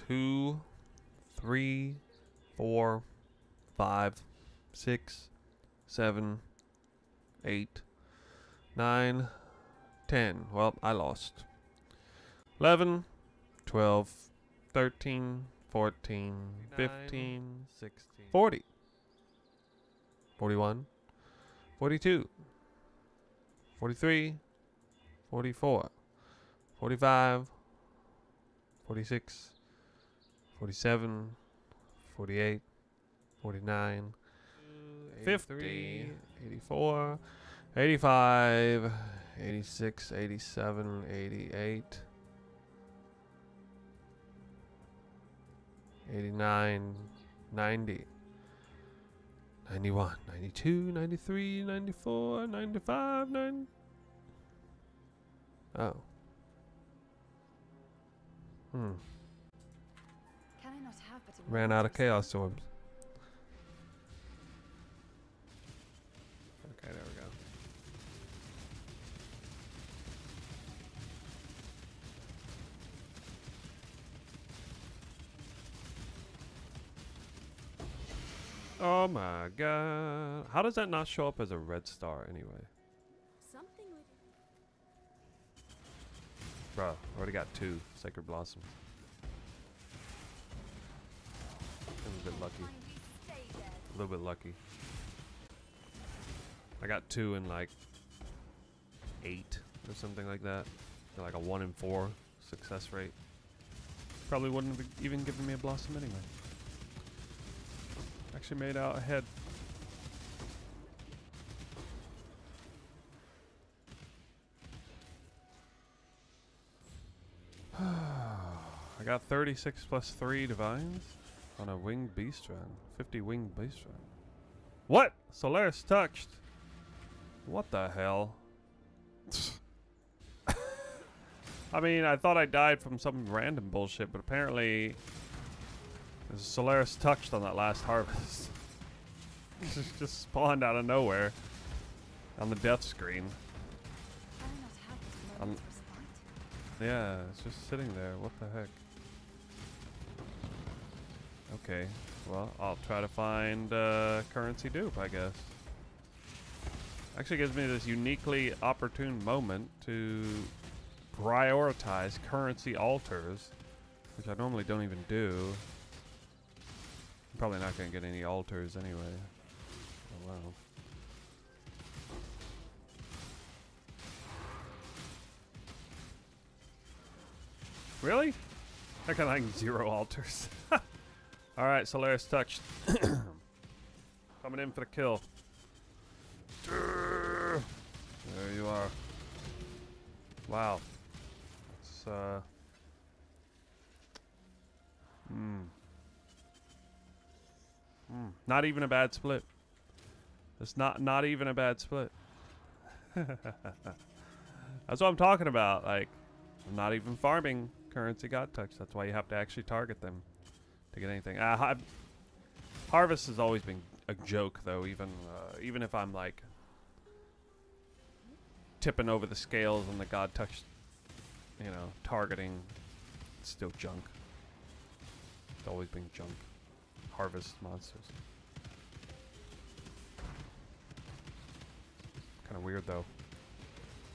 2, 3, 4, 5, 6, 7, 8, 9, 10. Well, I lost. 11, 12, 13, 14, 15, 16, 40, 41, 42, 43, 44, 45, 46, 47, 48, 49, 50, 84, 85, 86, 87, 88, 89, 90, 91, 92, 93, 94, 95, 90. Oh. Can I not have but Ran out of chaos orbs. Oh my god. How does that not show up as a red star anyway? Something with it. Bruh, already got 2 Sacred Blossoms. I'm a bit lucky. A little bit lucky. I got 2 in like 8 or something like that. Like a 1 in 4 success rate. Probably wouldn't have even given me a blossom anyway. Actually made out ahead. I got 36 plus 3 divines on a winged beast run. 50 winged beast run. What? Solaris touched. What the hell? I mean, I thought I died from some random bullshit, but apparently there's a Solaris touched on that last harvest. Just spawned out of nowhere on the death screen. Yeah, it's just sitting there. What the heck? Okay, well, I'll try to find currency dupe, I guess. Actually gives me this uniquely opportune moment to prioritize currency altars, which I normally don't even do. I'm probably not going to get any altars anyway. Oh well. Really? I got like 0 altars. Alright, Solaris touched. Coming in for the kill. There you are. Wow. It's not even a bad split. It's not even a bad split. That's what I'm talking about. Like, I'm not even farming currency God Touch. That's why you have to actually target them to get anything. Harvest has always been a joke, though. Even if I'm like tipping over the scales on the God Touch, you know, targeting, it's still junk. It's always been junk. Harvest monsters. Kind of weird though.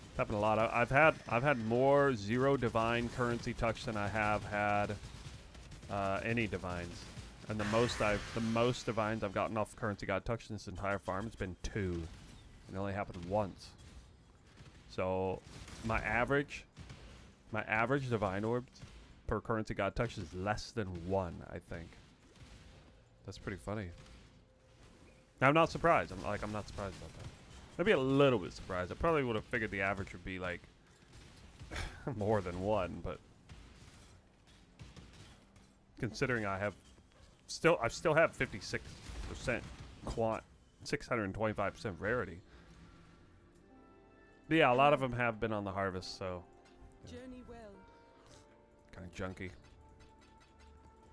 It's happened a lot. I've had more 0 divine currency touch than I have had any divines. And the most divines I've gotten off currency God touch in this entire farm has been 2. And it only happened once. So my average divine orbs per currency God touch is less than 1, I think. That's pretty funny. Now, I'm not surprised. I'm not surprised about that. Maybe a little bit surprised. I probably would have figured the average would be like more than 1, but considering I still have 56% quant, 625% rarity. But yeah, a lot of them have been on the harvest, so yeah. Journey well. Kind of junky.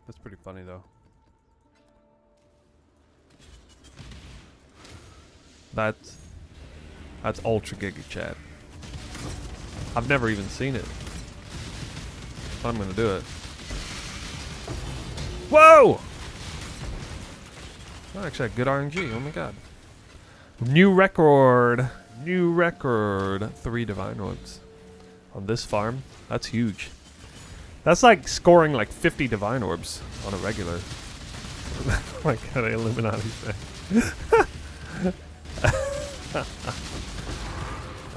That's pretty funny though. That's ultra giga chat. I've never even seen it. But I'm gonna do it. Whoa! Oh, actually, good RNG. Oh my god. New record. New record. 3 divine orbs on this farm. That's huge. That's like scoring like 50 divine orbs on a regular. Oh my god, Illuminati thing.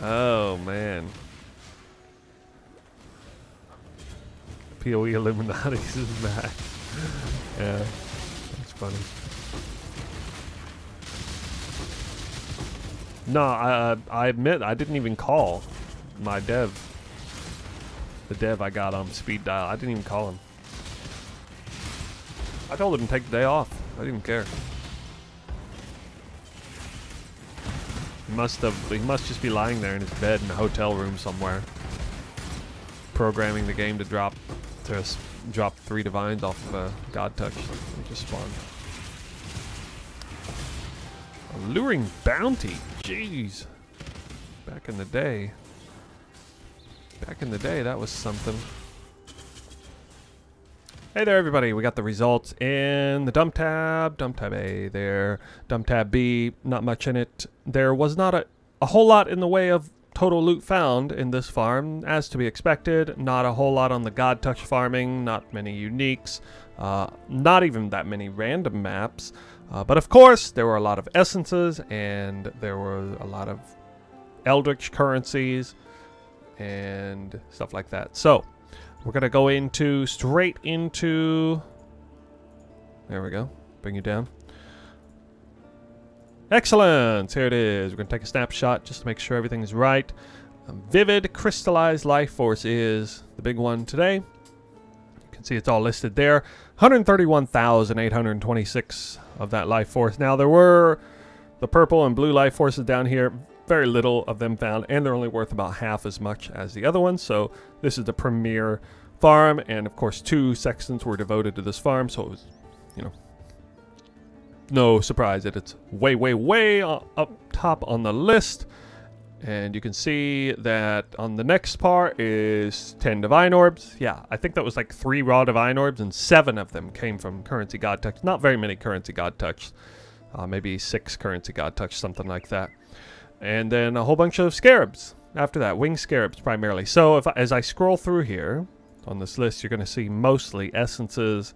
Oh man. PoE Illuminati's is back. Yeah, that's funny. No, I admit I didn't even call my dev. The dev I got on speed dial. I didn't even call him. I told him to take the day off. I didn't care. He must just be lying there in his bed in a hotel room somewhere, programming the game to drop 3 divines off God Touch, which is fun. Alluring bounty, jeez. Back in the day, that was something. Hey there, everybody. We got the results in the dump tab A there, dump tab B, not much in it. There was not a whole lot in the way of total loot found in this farm, as to be expected. Not a whole lot on the God Touch farming, not many uniques, not even that many random maps. But of course, there were a lot of essences, and there were a lot of eldritch currencies, and stuff like that. So, we're going to go straight into, there we go, bring you down. Excellent, here it is. We're going to take a snapshot just to make sure everything is right. Vivid crystallized life force is the big one today. You can see it's all listed there. 131,826 of that life force. Now there were the purple and blue life forces down here. Very little of them found, and they're only worth about half as much as the other ones. So this is the premier farm, and of course 2 sextants were devoted to this farm, so it was, you know, no surprise that it's way, way, way up top on the list. And you can see that on the next part is 10 divine orbs. Yeah, I think that was like 3 raw divine orbs, and 7 of them came from currency God Touch. Not very many currency God Touch, maybe 6 currency God Touch, something like that. And then a whole bunch of scarabs after that, winged scarabs primarily. So as I scroll through here on this list, you're going to see mostly essences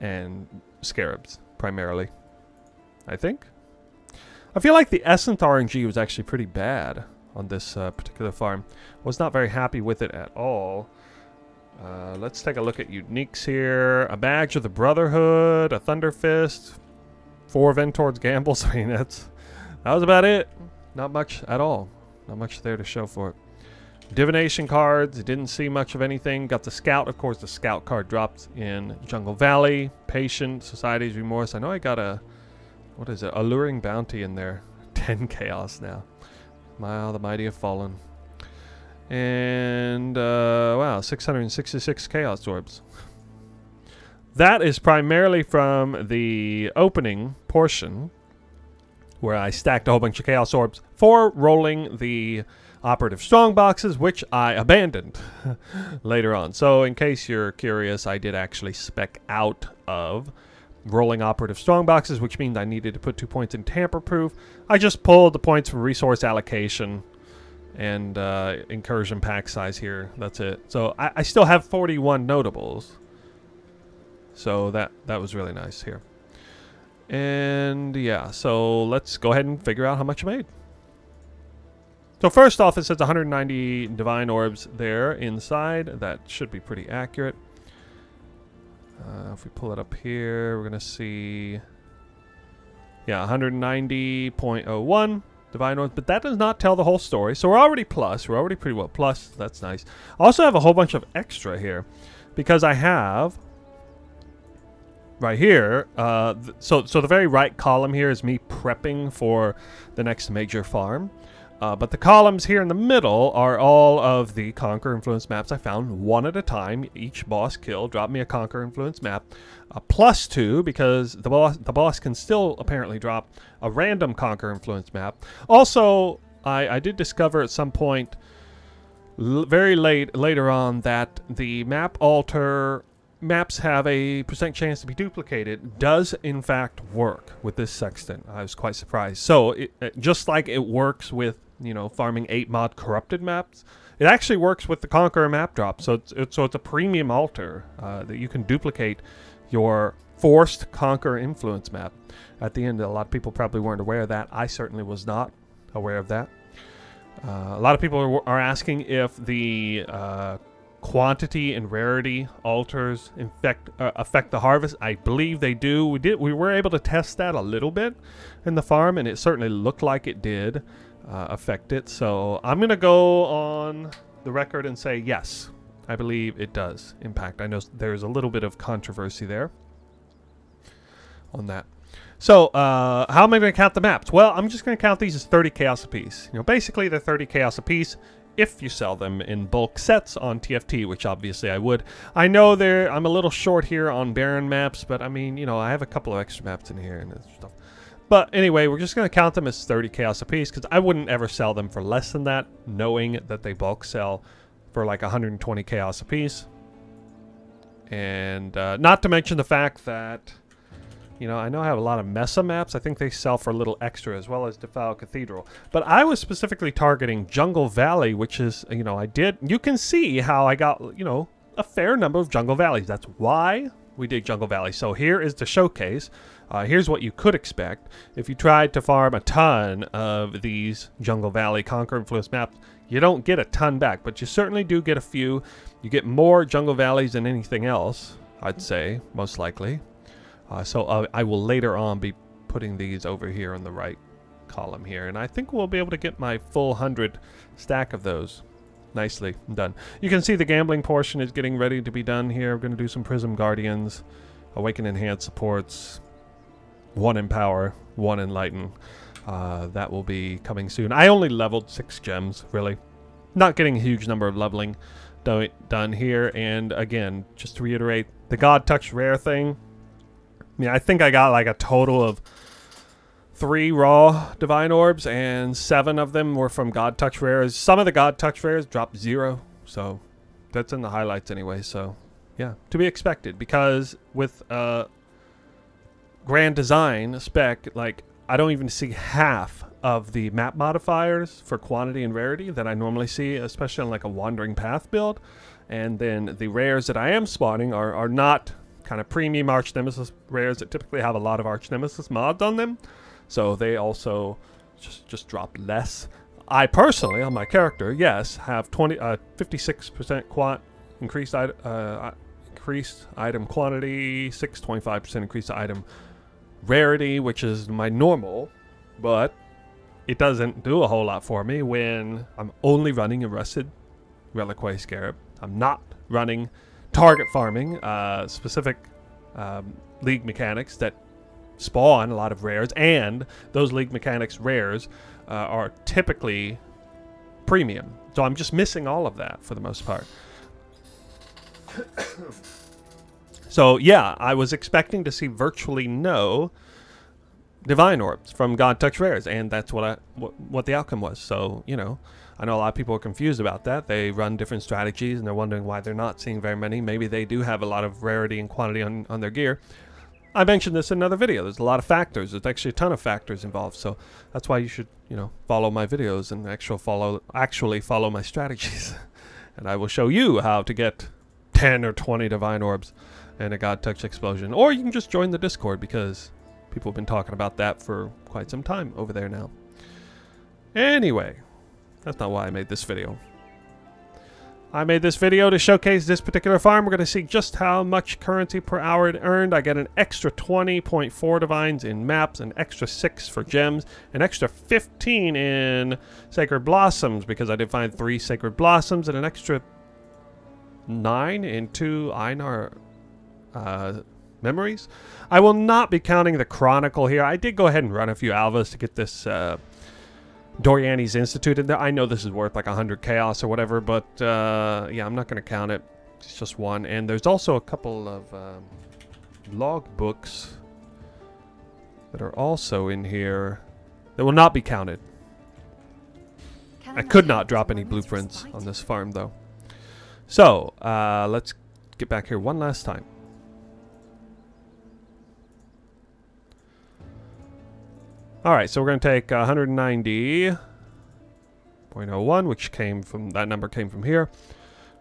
and scarabs primarily, I think. I feel like the essence RNG was actually pretty bad on this particular farm. Was not very happy with it at all. Let's take a look at uniques here. A badge of the Brotherhood, a Thunder Fist, 4 Ventor's Gambles. I mean, that was about it. Not much at all. Not much there to show for it. Divination cards. Didn't see much of anything. Got the Scout. Of course, the Scout card dropped in Jungle Valley. Patient. Society's Remorse. I know I got a... What is it? Alluring Bounty in there. 10 Chaos now. Wow, the mighty have fallen. And, wow, 666 Chaos Orbs. That is primarily from the opening portion, where I stacked a whole bunch of Chaos Orbs for rolling the operative strong boxes, which I abandoned later on. So in case you're curious, I did actually spec out of rolling operative strong boxes, which means I needed to put 2 points in tamper proof. I just pulled the points from resource allocation and incursion pack size here. That's it. So I still have 41 notables. So that was really nice here. And yeah, so let's go ahead and figure out how much I made. So first off, it says 190 divine orbs there inside. That should be pretty accurate. If we pull it up here, we're going to see, yeah, 190.01 divine orbs, but that does not tell the whole story. So we're already plus. We're already pretty well plus. That's nice. I also have a whole bunch of extra here because I have... right here, so the very right column here is me prepping for the next major farm. But the columns here in the middle are all of the Conqueror-influenced maps I found one at a time. Each boss kill dropped me a Conqueror-influenced map. Plus 2, because the boss can still apparently drop a random Conqueror-influenced map. Also, I did discover at some point, very later on, that the map alter... maps have a % chance to be duplicated does in fact work with this sextant. I was quite surprised. So it just like it works with, you know, farming 8 mod corrupted maps, it actually works with the Conqueror map drop. So it's a premium altar that you can duplicate your forced Conqueror influence map. At the end, a lot of people probably weren't aware of that. I certainly was not aware of that. A lot of people are asking if the quantity and rarity alters affect the harvest. I believe they do. We were able to test that a little bit in the farm, and it certainly looked like it did affect it. So I'm gonna go on the record and say yes, I believe it does impact. I know there's a little bit of controversy there on that. So how am I going to count the maps? Well, I'm just going to count these as 30 chaos apiece. You know, basically they're 30 chaos apiece if you sell them in bulk sets on TFT, which obviously I would. I know I'm a little short here on Baron maps, but I mean, you know, I have a couple of extra maps in here and stuff. But anyway, we're just going to count them as 30 chaos apiece because I wouldn't ever sell them for less than that, knowing that they bulk sell for like 120 chaos apiece. And not to mention the fact that, you know, I know I have a lot of Mesa maps. I think they sell for a little extra, as well as Defile Cathedral. But I was specifically targeting Jungle Valley, which is, you know, you can see how I got, you know, a fair number of Jungle Valleys. That's why we did Jungle Valley. So here is the showcase. Here's what you could expect if you tried to farm a ton of these Jungle Valley Conqueror-influenced maps. You don't get a ton back, but you certainly do get a few. You get more Jungle Valleys than anything else, I'd say, most likely. So I will later on be putting these over here on the right column here, and I think we'll be able to get my full 100 stack of those nicely done. You can see the gambling portion is getting ready to be done here. We're going to do some Prism Guardians, Awaken Enhance supports, 1 Empower, 1 Enlighten. That will be coming soon. I only leveled 6 gems, really. Not getting a huge number of leveling done here. And again, just to reiterate, the God Touch Rare thing, yeah, I think I got like a total of 3 raw Divine Orbs, and 7 of them were from God Touch Rares. Some of the God Touch Rares dropped 0, so that's in the highlights anyway. So yeah, to be expected, because with Grand Design spec, like, I don't even see half of the map modifiers for quantity and rarity that I normally see, especially on like a Wandering Path build. And then the rares that I am spawning are not kind of premium Arch Nemesis rares that typically have a lot of Arch Nemesis mods on them. So they also just drop less. I personally, on my character, yes, have 56% increased item quantity, 25% increased item rarity, which is my normal, but it doesn't do a whole lot for me when I'm only running Arrested Reliquary Scarab. I'm not running target farming, specific league mechanics that spawn a lot of rares, and those league mechanics rares are typically premium. So I'm just missing all of that for the most part. So yeah, I was expecting to see virtually no Divine Orbs from God Touch Rares, and that's what the outcome was. So, you know, I know a lot of people are confused about that. They run different strategies, and they're wondering why they're not seeing very many. Maybe they do have a lot of rarity and quantity on their gear. I mentioned this in another video. There's a lot of factors. There's actually a ton of factors involved. So that's why you should, you know, follow my videos and actually follow my strategies. And I will show you how to get 10 or 20 Divine Orbs and a God Touch Explosion. Or you can just join the Discord, because people have been talking about that for quite some time over there now. Anyway, that's not why I made this video. I made this video to showcase this particular farm. We're going to see just how much currency per hour it earned. I get an extra 20.4 divines in maps, an extra 6 for gems, an extra 15 in Sacred Blossoms, because I did find 3 Sacred Blossoms, and an extra 9 in 2 Einar memories. I will not be counting the Chronicle here. I did go ahead and run a few Alvas to get this Doriani's Institute in there. I know this is worth like 100 chaos or whatever, but yeah, I'm not going to count it. It's just 1. And there's also a couple of log books that are also in here that will not be counted. I could not drop any blueprints on this farm, though. So, let's get back here one last time. Alright, so we're going to take 190.01, which came from, that number came from here,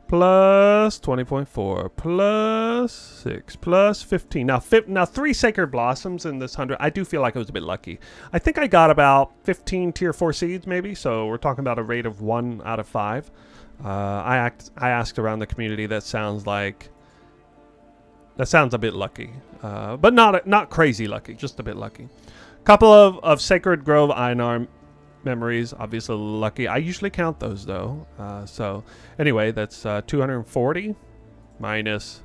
plus 20.4, plus 6, plus 15. Now, 3 Sacred Blossoms in this 100. I do feel like I was a bit lucky. I think I got about 15 tier 4 seeds, maybe, so we're talking about a rate of 1 out of 5. I asked around the community. That sounds a bit lucky, but not crazy lucky, just a bit lucky. Couple of Sacred Grove Einar memories, obviously lucky. I usually count those, though. So anyway, that's 240 minus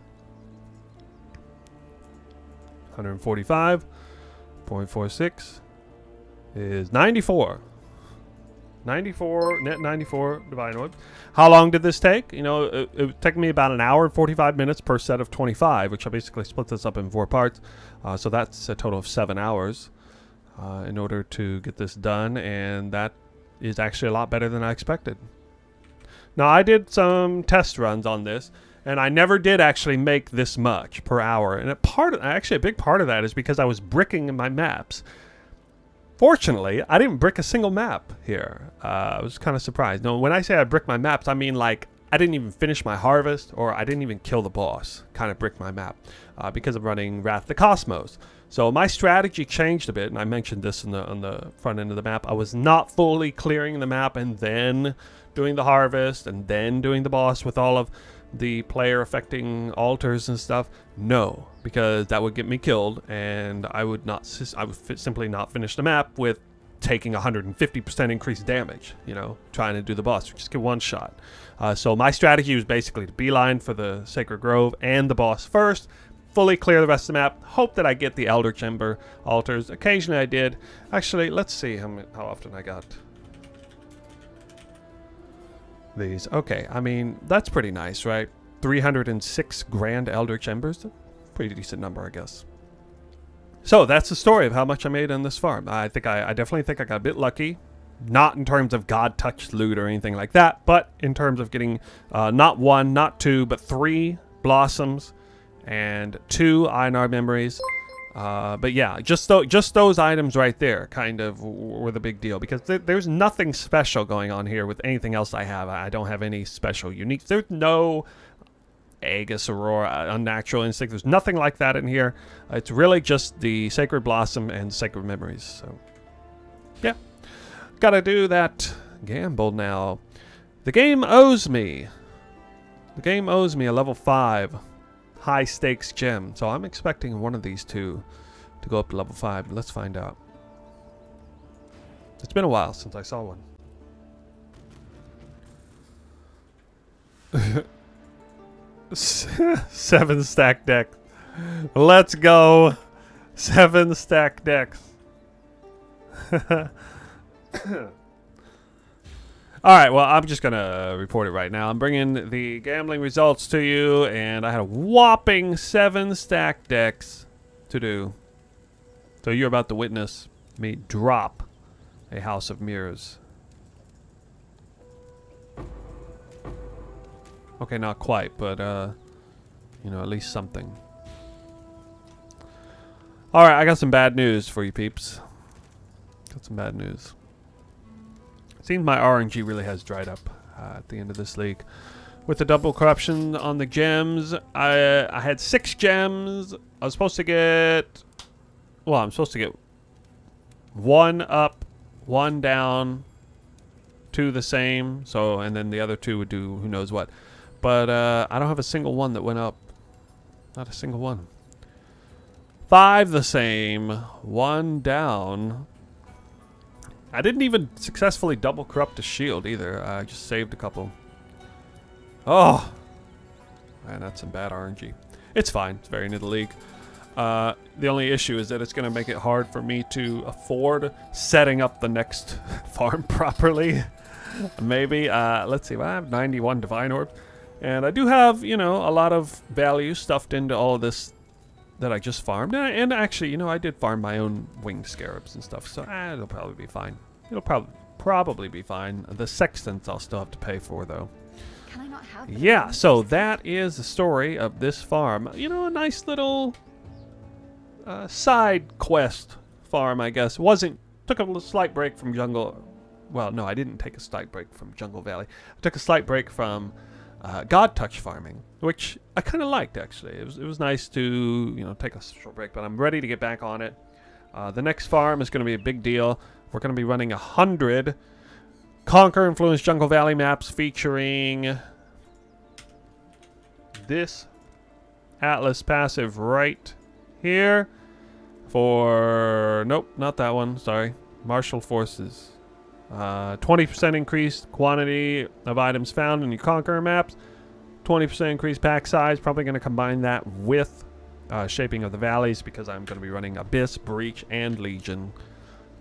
145.46 is 94. 94, net 94 Divine Orbs. How long did this take? You know, it took me about an hour and 45 minutes per set of 25, which I basically split this up in 4 parts. So that's a total of 7 hours. In order to get this done, and that is actually a lot better than I expected. Now, I did some test runs on this, And I never did actually make this much per hour. And actually a big part of that is because I was bricking my maps. Fortunately, I didn't brick a single map here. I was kind of surprised. No, when I say I brick my maps, I mean like I didn't even finish my harvest, or I didn't even kill the boss. Kind of brick my map because of running Wrath of the Cosmos. So my strategy changed a bit, and I mentioned this on the front end of the map. I was not fully clearing the map and then doing the harvest and then doing the boss with all of the player affecting altars and stuff. No, because that would get me killed, and I would simply not finish the map with taking 150% increased damage, you know, trying to do the boss. Just get one shot. So my strategy was basically to beeline for the Sacred Grove and the boss first, fully clear the rest of the map, hope that I get the Elder Chamber altars. Occasionally I did. Actually, let's see how often I got these. Okay, I mean, that's pretty nice, right? 306 grand Elder Chambers. Pretty decent number, I guess. So that's the story of how much I made on this farm. I definitely think I got a bit lucky. Not in terms of God-touched loot or anything like that, but in terms of getting not one, not two, but 3 blossoms and 2 Einar memories. But yeah, just those items right there kind of were the big deal, because there's nothing special going on here with anything else I have. I don't have any special unique. There's no Aegis Aurora, Unnatural Instinct. There's nothing like that in here. It's really just the Sacred Blossom and Sacred Memories. So yeah, gotta do that gamble now. The game owes me. The game owes me a level 5 high stakes gem. So I'm expecting one of these two to go up to level 5. Let's find out. It's been a while since I saw one. 7 stack deck. Let's go. 7 stack decks. Alright, well, I'm just going to report it right now. I'm bringing the gambling results to you, and I had a whopping 7 stack decks to do. So you're about to witness me drop a House of Mirrors. Okay, not quite, but, you know, at least something. Alright, I got some bad news for you peeps. Got some bad news. Seems my RNG really has dried up at the end of this league. With the double corruption on the gems, I had 6 gems. I was supposed to get... Well, I'm supposed to get 1 up, 1 down, 2 the same. So, and then the other 2 would do who knows what. But I don't have a single one that went up. Not a single one. 5 the same, 1 down. I didn't even successfully double corrupt a shield either. I just saved a couple. Oh! Man, that's some bad RNG. It's fine. It's very new to the league. The only issue is that it's going to make it hard for me to afford setting up the next farm properly. Maybe. Let's see. Well, I have 91 Divine Orb. And I do have, you know, a lot of value stuffed into all of this that I just farmed. And actually, you know, I did farm my own winged scarabs and stuff. So it'll probably be fine. It'll probably be fine. The sextants I'll still have to pay for, though. Can I not have Yeah, so that is the story of this farm. You know, a nice little side quest farm, I guess. Took a slight break from jungle. Well, no, I didn't take a slight break from Jungle Valley. I took a slight break from God Touch farming, which I kind of liked, actually. It was nice to, you know, take a short break, but I'm ready to get back on it. The next farm is going to be a big deal. We're going to be running 100 Conqueror-influenced Jungle Valley maps featuring this Atlas passive right here for... Nope, not that one. Sorry. Martial Forces. 20% increased quantity of items found in your Conqueror maps. 20% increased pack size. Probably going to combine that with Shaping of the Valleys, because I'm going to be running Abyss, Breach, and Legion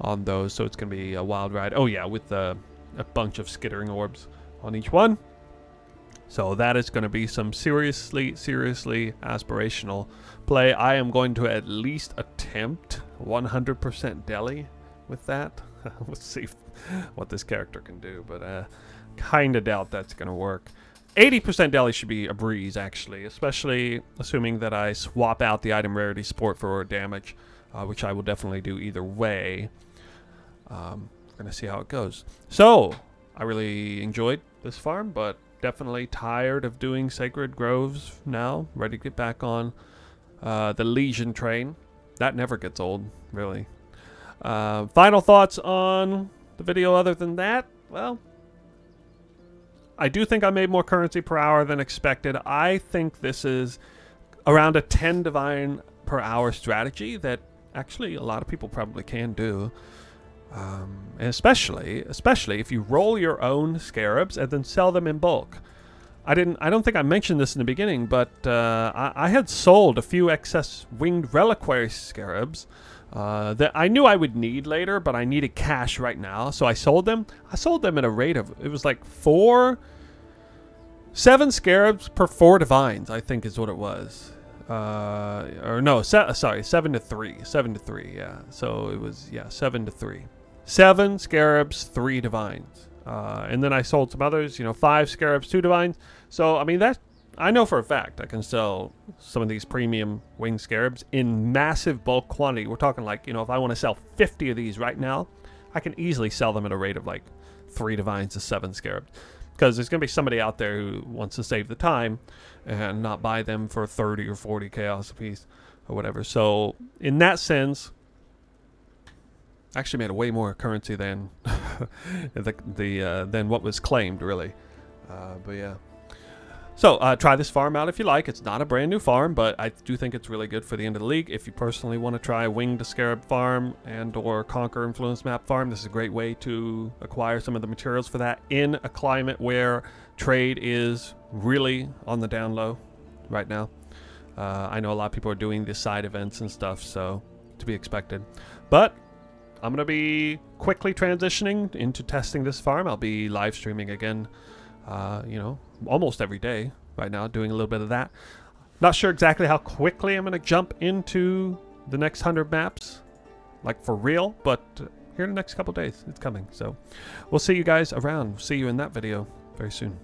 on those. So it's going to be a wild ride. Oh yeah, with a bunch of skittering orbs on each one. So that is going to be some seriously aspirational play. I am going to at least attempt 100% Delhi with that. We'll see what this character can do, but kind of doubt that's going to work. 80% daily should be a breeze, actually, especially assuming that I swap out the item rarity support for damage, which I will definitely do either way. We're going to see how it goes. So, I really enjoyed this farm, but definitely tired of doing Sacred Groves now. Ready to get back on the Legion train. That never gets old, really. Final thoughts on the video other than that? Well, I do think I made more currency per hour than expected. I think this is around a 10 divine per hour strategy that actually a lot of people probably can do. And especially if you roll your own Scarabs and then sell them in bulk. I don't think I mentioned this in the beginning, but I had sold a few excess winged reliquary Scarabs that I knew I would need later, but I needed cash right now, so I sold them. I sold them at a rate of, it was like 7 Scarabs per 4 divines, I think is what it was. Or no, sorry, 7 to 3. 7 to 3, yeah. So it was, yeah, 7 to 3. 7 Scarabs, 3 divines. And then I sold some others, you know, 5 Scarabs, 2 divines. So, I mean, that I know for a fact I can sell some of these premium winged Scarabs in massive bulk quantity. We're talking like, you know, if I want to sell 50 of these right now, I can easily sell them at a rate of like 3 divines to 7 Scarabs. Because there's going to be somebody out there who wants to save the time and not buy them for 30 or 40 chaos a piece or whatever. So, in that sense, I actually made a way more currency than than what was claimed, really. But yeah. So, try this farm out if you like. It's not a brand new farm, but I do think it's really good for the end of the league. If you personally want to try Winged Scarab farm and or Conqueror-influenced map farm, this is a great way to acquire some of the materials for that in a climate where trade is really on the down low right now. I know a lot of people are doing the side events and stuff, so to be expected. But I'm going to be quickly transitioning into testing this farm. I'll be live streaming again, you know, almost every day right now, doing a little bit of that. Not sure exactly how quickly I'm going to jump into the next 100 maps, like for real, but here in the next couple days, it's coming. So we'll see you guys around. See you in that video very soon.